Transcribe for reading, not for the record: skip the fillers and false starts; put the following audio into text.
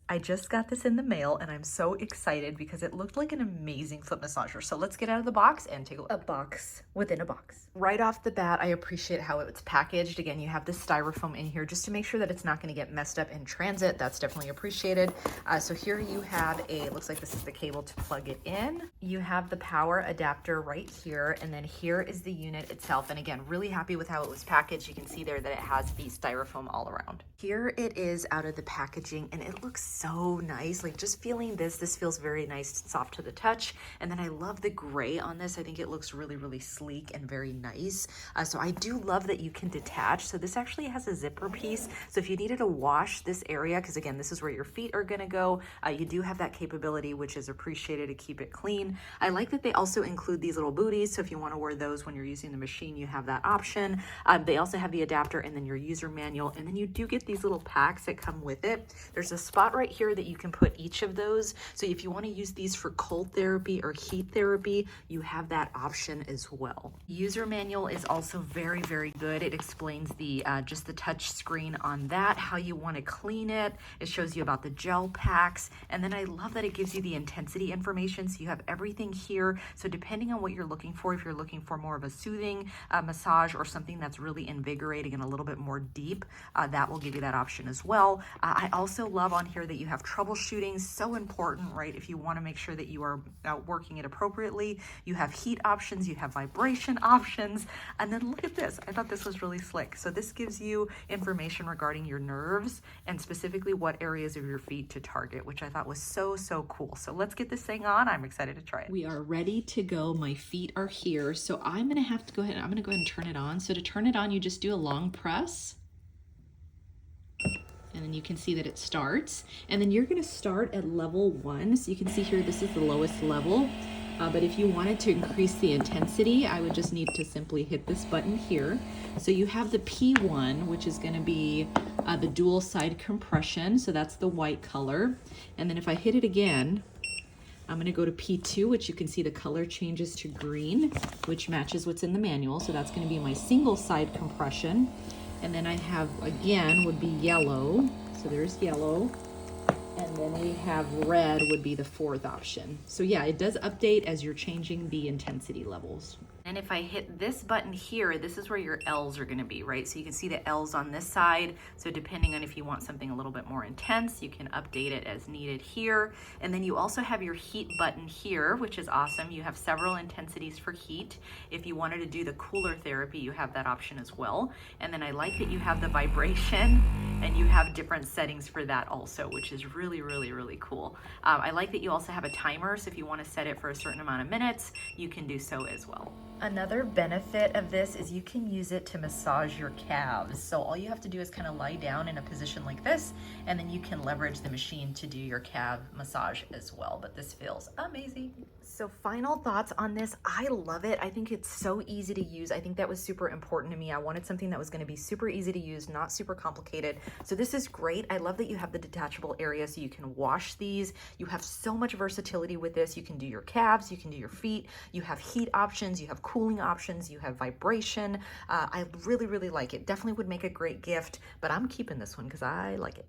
I just got this in the mail and I'm so excited because it looked like an amazing foot massager. So let's get out of the box and take a look. A box within a box. Right off the bat, I appreciate how it's packaged. Again, you have this styrofoam in here just to make sure that it's not going to get messed up in transit. That's definitely appreciated. So here you have looks like this is the cable to plug it in. You have the power adapter right here, and then here is the unit itself. And again, really happy with how it was packaged. You can see there that it has the styrofoam all around. Here it is out of the packaging, and it looks so nice. Like, just feeling this feels very nice, soft to the touch. And then I love the gray on this. I think it looks really, really sleek and very nice. So I do love that you can detach. So this actually has a zipper piece. So if you needed to wash this area, because again, this is where your feet are gonna go, you do have that capability, which is appreciated to keep it clean. I like that they also include these little booties. So if you wanna wear those when you're using the machine, you have that option. They also have the adapter and then your user manual. And then you do get these little packs that come with it. There's a spot right here that you can put each of those. So if you want to use these for cold therapy or heat therapy, you have that option as well. User manual is also very, very good. It explains the just the touch screen on that, how you want to clean it. It shows you about the gel packs. And then I love that it gives you the intensity information. So you have everything here. So depending on what you're looking for, if you're looking for more of a soothing massage or something that's really invigorating and a little bit more deep, that will give you that option as well. I also love on here that you have troubleshooting, so important, right? If you want to make sure that you are working it appropriately, you have heat options, you have vibration options, and then look at this. I thought this was really slick. So this gives you information regarding your nerves and specifically what areas of your feet to target, which I thought was so, so cool. So let's get this thing on. I'm excited to try it. We are ready to go. My feet are here. So I'm going to have to go ahead and turn it on. So to turn it on, you just do a long press. And then you can see that it starts. And then you're gonna start at level 1. So you can see here, this is the lowest level. But if you wanted to increase the intensity, I would just need to simply hit this button here. So you have the P1, which is gonna be the dual side compression. So that's the white color. And then if I hit it again, I'm gonna go to P2, which you can see the color changes to green, which matches what's in the manual. So that's gonna be my single side compression. And then I have, again, would be yellow. So there's yellow. And then we have red would be the 4th option. So yeah, it does update as you're changing the intensity levels. And if I hit this button here, this is where your L's are gonna be, right? So you can see the L's on this side. So depending on if you want something a little bit more intense, you can update it as needed here. And then you also have your heat button here, which is awesome. You have several intensities for heat. If you wanted to do the cooler therapy, you have that option as well. And then I like that you have the vibration and you have different settings for that also, which is really, really, really cool. I like that you also have a timer. So if you wanna set it for a certain amount of minutes, you can do so as well. Another benefit of this is you can use it to massage your calves. So all you have to do is kind of lie down in a position like this, and then you can leverage the machine to do your calf massage as well. But this feels amazing. So final thoughts on this. I love it. I think it's so easy to use. I think that was super important to me. I wanted something that was going to be super easy to use, not super complicated. So this is great. I love that you have the detachable area so you can wash these. You have so much versatility with this. You can do your calves, you can do your feet, you have heat options, you have cooling options, you have vibration. I really, really like it. Definitely would make a great gift, but I'm keeping this one because I like it.